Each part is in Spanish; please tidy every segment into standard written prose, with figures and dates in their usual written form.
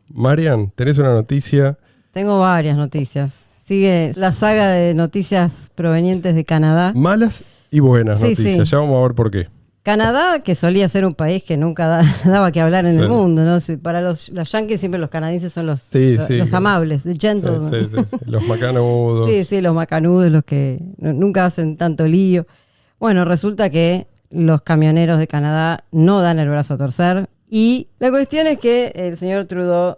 Marian, tenés una noticia. Tengo varias noticias. Sigue la saga de noticias provenientes de Canadá. Malas y buenas noticias. Sí. Ya vamos a ver por qué. Canadá, que solía ser un país que nunca daba que hablar en el mundo, ¿no? Para los yankees siempre los canadienses son los amables, the gentlemen. Sí. Los macanudos. Sí, los macanudos, los que nunca hacen tanto lío. Bueno, resulta que los camioneros de Canadá no dan el brazo a torcer. Y la cuestión es que el señor Trudeau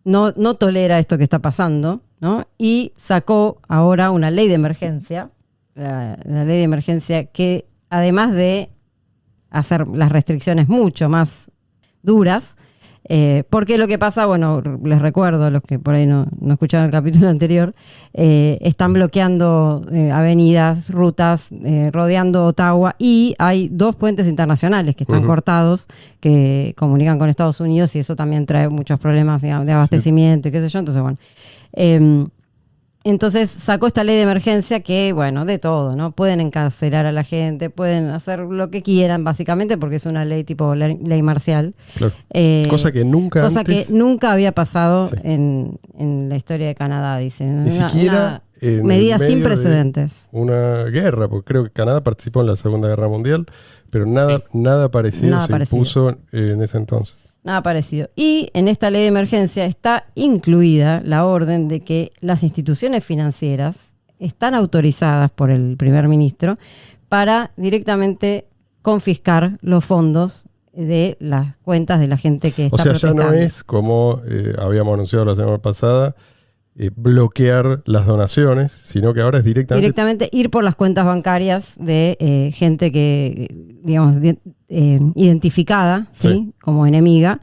no tolera esto que está pasando, ¿no? Y sacó ahora una ley de emergencia, la ley de emergencia que además de hacer las restricciones mucho más duras, porque lo que pasa, bueno, les recuerdo a los que por ahí no escucharon el capítulo anterior, están bloqueando avenidas, rutas, rodeando Ottawa, y hay 2 puentes internacionales que están cortados, que comunican con Estados Unidos, y eso también trae muchos problemas, digamos, de abastecimiento y qué sé yo. Entonces, bueno, entonces sacó esta ley de emergencia que, bueno, de todo, ¿no? Pueden encarcelar a la gente, pueden hacer lo que quieran, básicamente, porque es una ley tipo ley marcial. Claro. Cosa que nunca había pasado en la historia de Canadá, dicen. Ni siquiera medidas sin precedentes. Una guerra, porque creo que Canadá participó en la Segunda Guerra Mundial, pero nada parecido impuso en ese entonces. Nada parecido. Y en esta ley de emergencia está incluida la orden de que las instituciones financieras están autorizadas por el primer ministro para directamente confiscar los fondos de las cuentas de la gente que está protestando. Ya no es como habíamos anunciado la semana pasada, bloquear las donaciones, sino que ahora es directamente ir por las cuentas bancarias de gente que, digamos, identificada, ¿sí? Como enemiga.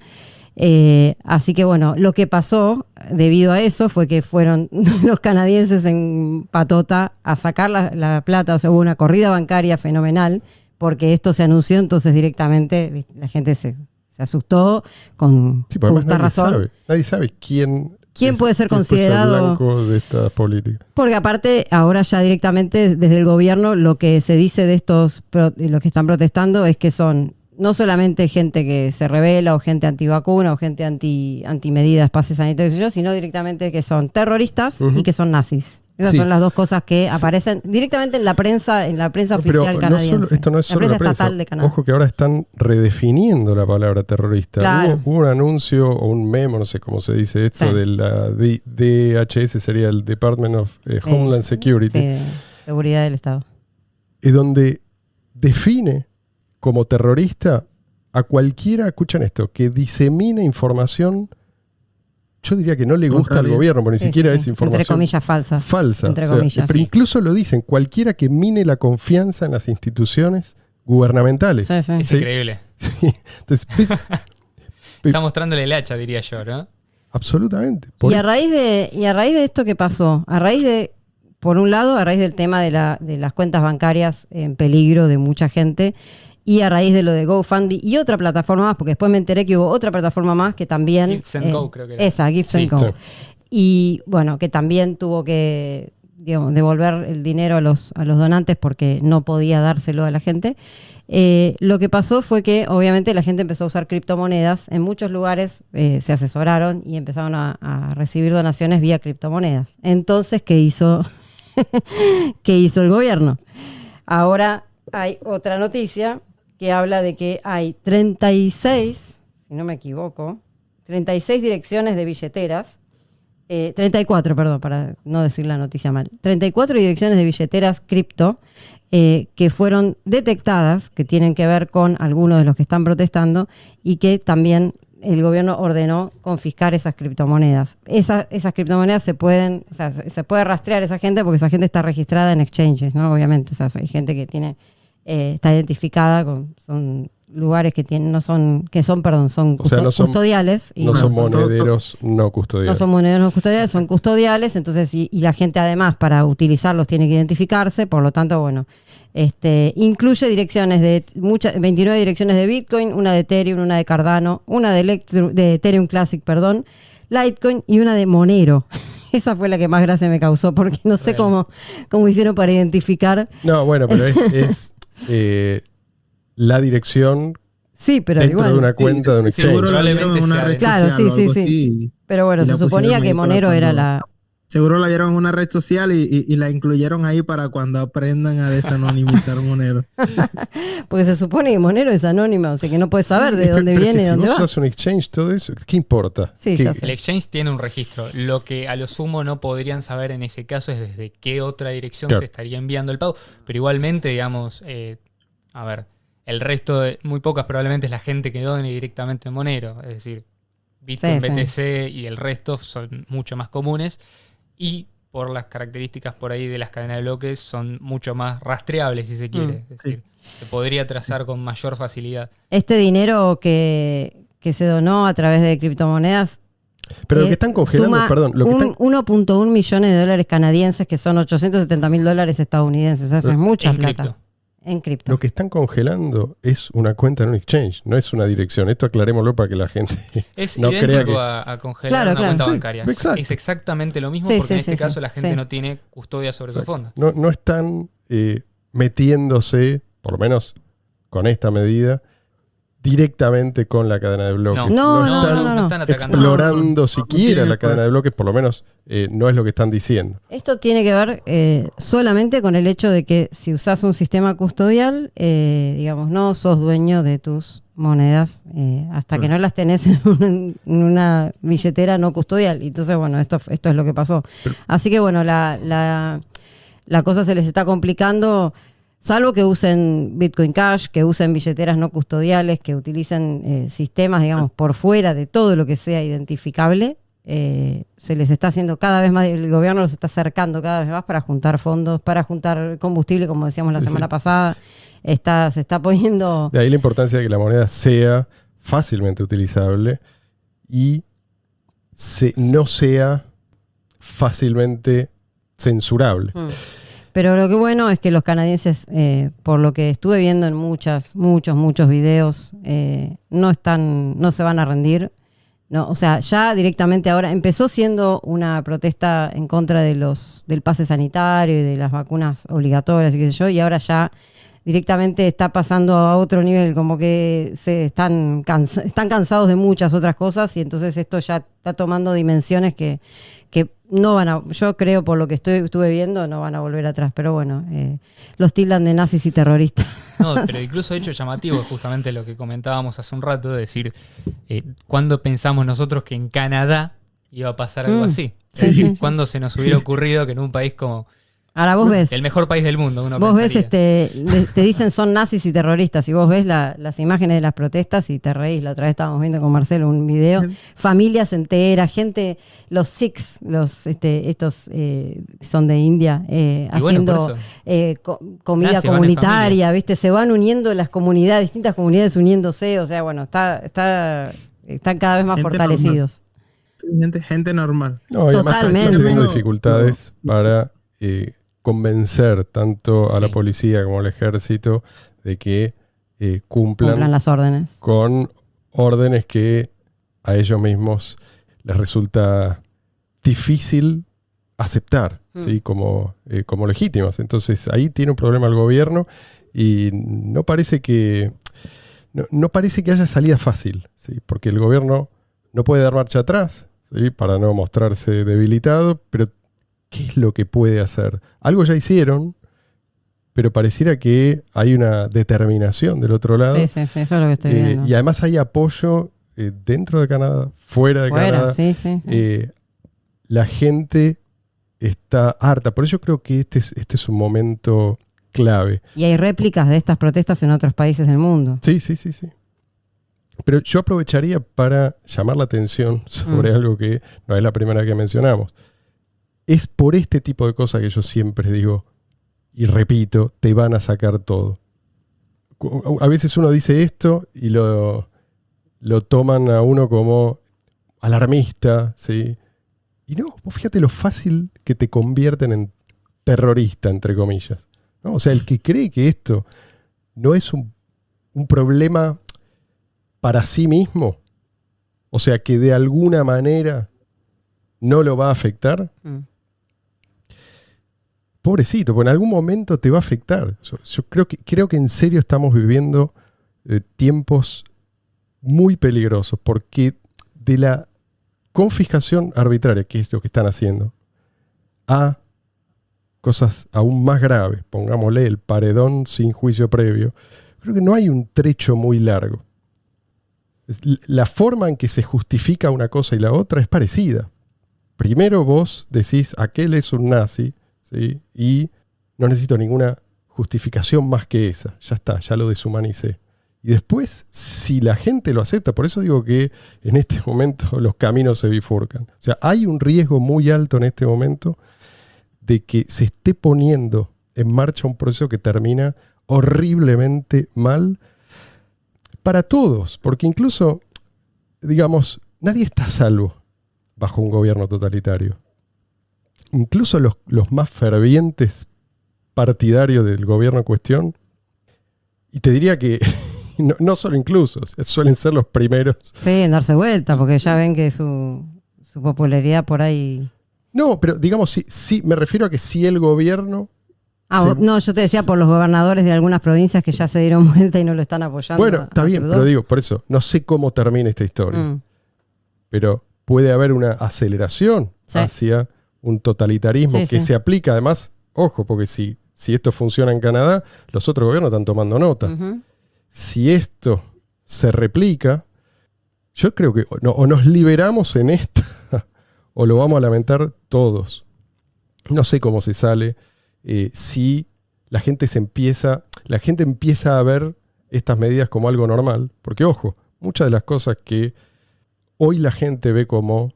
Así que bueno, lo que pasó debido a eso fue que fueron los canadienses en patota a sacar la plata. O sea, hubo una corrida bancaria fenomenal porque esto se anunció, entonces directamente la gente se asustó con justa razón. Nadie sabe ¿Quién puede ser considerado blanco de estas políticas? Porque aparte, ahora ya directamente desde el gobierno lo que se dice de los que están protestando es que son no solamente gente que se rebela o gente antivacuna o gente antimedidas, pases sanitarios, sino directamente que son terroristas y que son nazis. Esas son las 2 cosas que aparecen directamente en la prensa oficial canadiense. Esto no es solo la prensa estatal de Canadá. Ojo que ahora están redefiniendo la palabra terrorista. Claro. Hubo un anuncio o un memo, no sé cómo se dice esto, de la DHS, sería el Department of Homeland Security. Sí, seguridad del Estado. Es donde define como terrorista a cualquiera, escuchan esto, que disemina información. Yo diría que no le gusta al gobierno, porque ni siquiera es información. Entre comillas, falsa. Entre comillas, pero incluso lo dicen, cualquiera que mine la confianza en las instituciones gubernamentales. Es increíble. Sí. Entonces, está mostrándole el hacha, diría yo, ¿no? Absolutamente. Y a raíz de esto que pasó, por un lado, a raíz del tema de las cuentas bancarias en peligro de mucha gente, y a raíz de lo de GoFundMe y otra plataforma más, porque después me enteré que hubo otra plataforma más que también... Gifts & Go, creo que era. Esa, Gifts & Go. Sí. Y bueno, que también tuvo que, digamos, devolver el dinero a los donantes porque no podía dárselo a la gente. Lo que pasó fue que obviamente la gente empezó a usar criptomonedas. En muchos lugares se asesoraron y empezaron a recibir donaciones vía criptomonedas. Entonces, ¿qué hizo el gobierno? Ahora hay otra noticia que habla de que hay 36, si no me equivoco, 36 direcciones de billeteras, 34, perdón, para no decir la noticia mal, 34 direcciones de billeteras cripto que fueron detectadas, que tienen que ver con algunos de los que están protestando y que también el gobierno ordenó confiscar esas criptomonedas. Esas criptomonedas se puede rastrear a esa gente porque esa gente está registrada en exchanges, ¿no? Obviamente, o sea, hay gente que está identificada son lugares que son custodiales. No son monederos no custodiales. No son monederos no custodiales, son custodiales, entonces, y la gente además para utilizarlos tiene que identificarse, por lo tanto, bueno, incluye direcciones 29 direcciones de Bitcoin, una de Ethereum, una de Cardano, una de Ethereum Classic, Litecoin y una de Monero. Esa fue la que más gracia me causó, porque no sé cómo hicieron para identificar. No, bueno, pero es la dirección Sí, pero dentro igual. de una cuenta de un exchange. Seguro la Probablemente dieron en una sea red de- Claro, social o sí, algo sí. así. Pero bueno, Y se la suponía pusieron que ahí para Monero era cuando- la... Seguro la dieron en una red social y la incluyeron ahí para cuando aprendan a desanonimizar Monero. Porque se supone que Monero es anónima, o sea que no puedes saber de dónde pero es que viene y si dónde vos va. usas un exchange, todo eso, ¿qué importa? Sí, ¿Qué- ya sé. El exchange tiene un registro. Lo que a lo sumo no podrían saber en ese caso es desde qué otra dirección Claro. se estaría enviando el pago. Pero igualmente, digamos, a ver, el resto, muy pocas probablemente es la gente que done directamente en Monero. Es decir, Bitcoin, Sí, sí. BTC y el resto son mucho más comunes. Y por las características por ahí de las cadenas de bloques son mucho más rastreables, si se quiere. Es decir, se podría trazar con mayor facilidad. Este dinero que se donó a través de criptomonedas Pero lo que están congelando, suma perdón, lo que están, 1.1 millones de dólares canadienses, que son 870.000 dólares estadounidenses. O sea, eso es mucha en plata. cripto. En cripto. lo que están congelando es una cuenta en un exchange, no es una dirección. Esto aclarémoslo para que la gente Es no crea idéntico que... a congelar Claro, una claro. cuenta Sí, bancaria. exacto. Es exactamente lo mismo Sí, porque sí, en este sí, caso sí, la gente sí. no tiene custodia sobre su Exacto. fondo. No están metiéndose, por lo menos con esta medida, directamente con la cadena de bloques. No, están atacando. explorando No, siquiera tienen la cadena de bloques, por lo menos no es lo que están diciendo. Esto tiene que ver solamente con el hecho de que si usas un sistema custodial, digamos, no sos dueño de tus monedas hasta que no las tenés en una billetera no custodial. Entonces, bueno, esto es lo que pasó. Así que, bueno, la cosa se les está complicando, salvo que usen Bitcoin Cash, que usen billeteras no custodiales, que utilicen sistemas, digamos, por fuera de todo lo que sea identificable. Se les está haciendo cada vez más, el gobierno los está acercando cada vez más para juntar fondos, para juntar combustible, como decíamos la semana pasada. Se está poniendo... De ahí la importancia de que la moneda sea fácilmente utilizable y no sea fácilmente censurable. Pero lo que bueno es que los canadienses, por lo que estuve viendo en muchos videos, no se van a rendir. No, o sea, ya directamente ahora empezó siendo una protesta en contra del pase sanitario y de las vacunas obligatorias y qué sé yo, y ahora ya directamente está pasando a otro nivel, como que están cansados de muchas otras cosas y entonces esto ya está tomando dimensiones que no van a, yo creo por lo que estuve viendo, no van a volver atrás, pero bueno, los tildan de nazis y terroristas. No, pero incluso hecho llamativo es justamente lo que comentábamos hace un rato, de decir, ¿cuándo pensamos nosotros que en Canadá iba a pasar algo así? Sí, Es decir, sí. ¿cuándo se nos hubiera ocurrido que en un país como Ahora vos ves. el mejor país del mundo, uno Vos ves, pensaría? te dicen son nazis y terroristas, y vos ves las imágenes de las protestas y te reís. La otra vez estábamos viendo con Marcelo un video, familias enteras, gente, los Sikhs, estos son de India, haciendo comida Gracias, van en comunitaria, ¿viste? Se van uniendo las comunidades, distintas comunidades uniéndose, o sea, bueno, están cada vez más Gente fortalecidos. Gente normal. No, y además Totalmente. están teniendo No. dificultades para convencer tanto a la Sí. policía como al ejército de que Cumplan las órdenes. con órdenes que a ellos mismos les resulta difícil aceptar, ¿sí? como legítimas. Entonces ahí tiene un problema el gobierno y no parece que haya salida fácil, ¿sí? Porque el gobierno no puede dar marcha atrás, ¿sí? Para no mostrarse debilitado, pero ¿qué es lo que puede hacer? Algo ya hicieron, pero pareciera que hay una determinación del otro lado. Sí, eso es lo que estoy viendo. Y además hay apoyo dentro de Canadá, fuera de Canadá. Sí. La gente está harta. Por eso creo que este es un momento clave. Y hay réplicas de estas protestas en otros países del mundo. Sí. Pero yo aprovecharía para llamar la atención sobre algo que no es la primera que mencionamos. Es por este tipo de cosas que yo siempre digo y repito, te van a sacar todo. A veces uno dice esto y lo toman a uno como alarmista, ¿sí? Y no, vos fíjate lo fácil que te convierten en terrorista, entre comillas, ¿no? O sea, el que cree que esto no es un problema para sí mismo, o sea, que de alguna manera no lo va a afectar, pobrecito, porque en algún momento te va a afectar. Yo creo que en serio estamos viviendo tiempos muy peligrosos, porque de la confiscación arbitraria, que es lo que están haciendo, a cosas aún más graves, pongámosle el paredón sin juicio previo, creo que no hay un trecho muy largo. La forma en que se justifica una cosa y la otra es parecida. Primero vos decís, aquel es un nazi, ¿sí? Y no necesito ninguna justificación más que esa. Ya está, ya lo deshumanicé. Y después, si la gente lo acepta, por eso digo que en este momento los caminos se bifurcan. O sea, hay un riesgo muy alto en este momento de que se esté poniendo en marcha un proceso que termina horriblemente mal para todos. Porque incluso, digamos, nadie está a salvo bajo un gobierno totalitario. Incluso los más fervientes partidarios del gobierno en cuestión, y te diría que no solo inclusos, suelen ser los primeros. Sí, en darse vuelta, porque ya ven que su popularidad por ahí... No, pero digamos, sí, me refiero a que si el gobierno... no, yo te decía por los gobernadores de algunas provincias que ya se dieron vuelta y no lo están apoyando. Bueno, está bien, pero digo, por eso, no sé cómo termina esta historia. Pero puede haber una aceleración hacia un totalitarismo que se aplica, además, ojo, porque si esto funciona en Canadá, los otros gobiernos están tomando nota. Uh-huh. Si esto se replica, yo creo que o nos liberamos en esta o lo vamos a lamentar todos. No sé cómo se sale si la gente empieza a ver estas medidas como algo normal. Porque, ojo, muchas de las cosas que hoy la gente ve como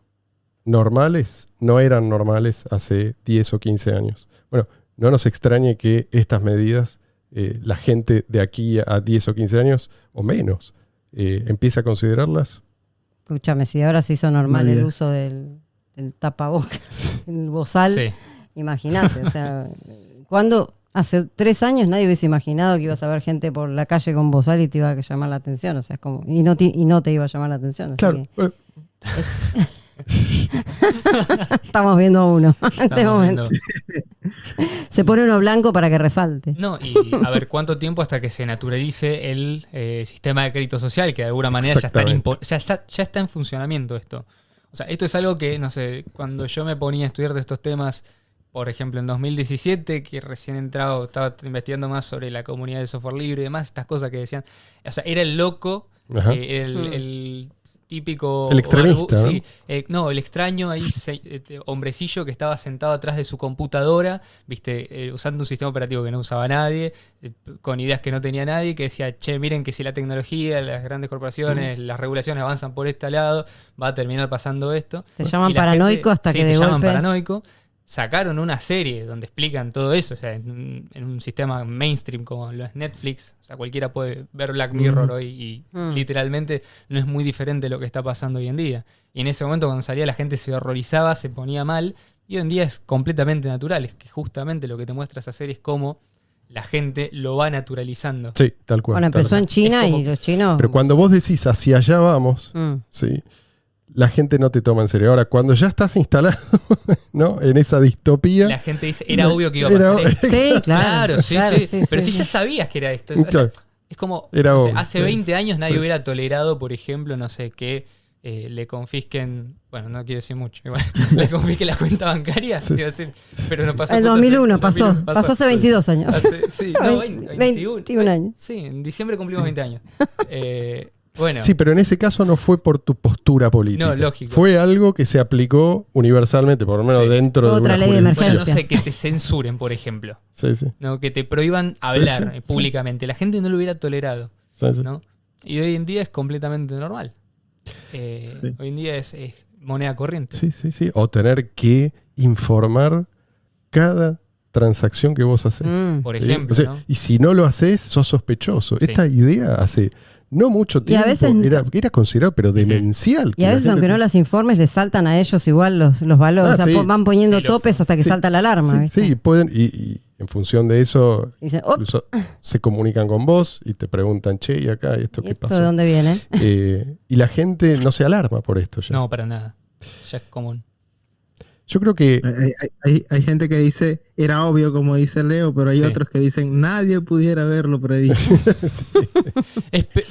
normales no eran normales hace 10 o 15 años. Bueno, no nos extrañe que estas medidas la gente de aquí a 10 o 15 años o menos empieza a considerarlas. Escúchame, si ahora se hizo normal el uso del tapabocas, el bozal, imagínate, o sea, cuando hace 3 años nadie hubiese imaginado que ibas a ver gente por la calle con bozal y te iba a llamar la atención, o sea, es como, y no te iba a llamar la atención. Así claro. Que estamos viendo a uno en este momento. Se pone uno blanco para que resalte. No, y a ver cuánto tiempo hasta que se naturalice el sistema de crédito social, que de alguna manera ya está en funcionamiento esto. O sea, esto es algo que, no sé, cuando yo me ponía a estudiar de estos temas, por ejemplo, en 2017, que recién entrado, estaba investigando más sobre la comunidad del software libre y demás, estas cosas que decían. O sea, era el loco, el típico... El extremista, sí, ¿no? El extraño ahí, hombrecillo que estaba sentado atrás de su computadora, viste, usando un sistema operativo que no usaba nadie, con ideas que no tenía nadie, que decía, che, miren que si la tecnología, las grandes corporaciones, las regulaciones avanzan por este lado, va a terminar pasando esto. Te llaman paranoico hasta que de golpe... llaman paranoico. Sacaron una serie donde explican todo eso, o sea, en un sistema mainstream como lo es Netflix, o sea, cualquiera puede ver Black Mirror hoy y literalmente no es muy diferente de lo que está pasando hoy en día. Y en ese momento cuando salía la gente se horrorizaba, se ponía mal, y hoy en día es completamente natural, es que justamente lo que te muestra esa serie es cómo la gente lo va naturalizando. Sí, tal cual. Bueno, empezó en China y los chinos... Pero cuando vos decís hacia allá vamos, sí, la gente no te toma en serio. Ahora, cuando ya estás instalado, ¿no? En esa distopía... La gente dice, era obvio que iba a pasar esto. Sí, claro. Sí. Pero si ya sabías que era esto. Claro. Es como, no sé, hace 20 años nadie hubiera tolerado, por ejemplo, no sé, que le confisquen... Bueno, no quiero decir mucho. Igual, le confisquen la cuenta bancaria. Iba a decir, pero no pasó. El 2001 pasó hace 22 años. Sí, no, 21 años. Sí, en diciembre cumplimos 20 años. Bueno. Sí, pero en ese caso no fue por tu postura política. No, lógico. Fue algo que se aplicó universalmente, por lo menos dentro de otra ley de emergencia. Bueno, no sé, que te censuren, por ejemplo. Sí. ¿No? Que te prohíban hablar públicamente. La gente no lo hubiera tolerado. ¿No? Y hoy en día es completamente normal. Hoy en día es moneda corriente. Sí. O tener que informar cada transacción que vos haces. Por ejemplo. O sea, ¿no? Y si no lo haces, sos sospechoso. Esta idea hace... No mucho tiempo, a veces, era considerado, pero demencial. Y a veces, aunque no las informes, les saltan a ellos igual los valores. Van poniendo topes hasta que salta la alarma. Sí, pueden, y en función de eso, dicen, incluso se comunican con vos y te preguntan, che, ¿y acá esto qué pasó? ¿De dónde viene? Y la gente no se alarma por esto ya. No, para nada. Ya es común. Yo creo que... Hay gente que dice, era obvio, como dice Leo, pero hay otros que dicen, nadie pudiera haberlo predicho.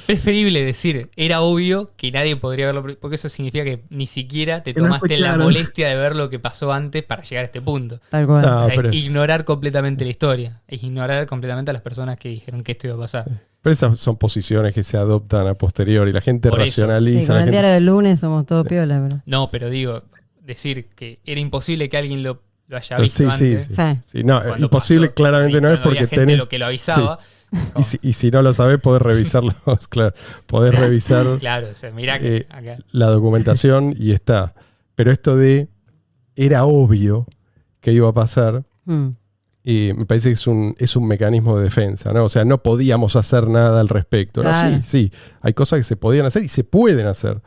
preferible decir, era obvio que nadie podría verlo, porque eso significa que ni siquiera te tomaste la molestia de ver lo que pasó antes para llegar a este punto. Tal cual. O sea, ignorar completamente la historia, es ignorar completamente a las personas que dijeron que esto iba a pasar. Pero esas son posiciones que se adoptan a posteriori, la gente racionaliza. Sí, con el diario del lunes somos todos piola. Pero... No, pero digo, decir que era imposible que alguien lo haya visto antes. Sí. No, imposible pasó, claramente no es porque tenés... lo que lo avisaba. Sí. Y si no lo sabés, podés revisarlos, claro. Podés revisar claro, o sea, mirá que acá. La documentación y está. Pero esto de era obvio que iba a pasar, y me parece que es un mecanismo de defensa, ¿no? O sea, no podíamos hacer nada al respecto. Claro. No, sí, hay cosas que se podían hacer y se pueden hacer.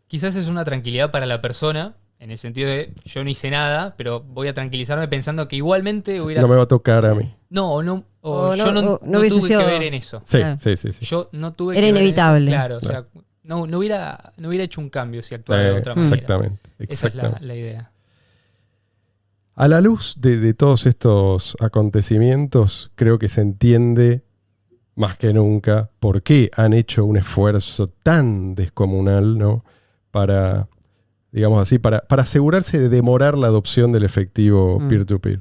Quizás es una tranquilidad para la persona, en el sentido de yo no hice nada, pero voy a tranquilizarme pensando que igualmente hubiera... No me va a tocar a mí. Yo no tuve que ver en eso. Sí, claro. Sí. Yo no tuve Era que inevitable. Ver en eso. Claro, o sea, no hubiera hecho un cambio si actuara de otra manera. Exactamente. Esa es la idea. A la luz de todos estos acontecimientos, creo que se entiende más que nunca por qué han hecho un esfuerzo tan descomunal, ¿no? Para, digamos así, para asegurarse de demorar la adopción del efectivo peer-to-peer.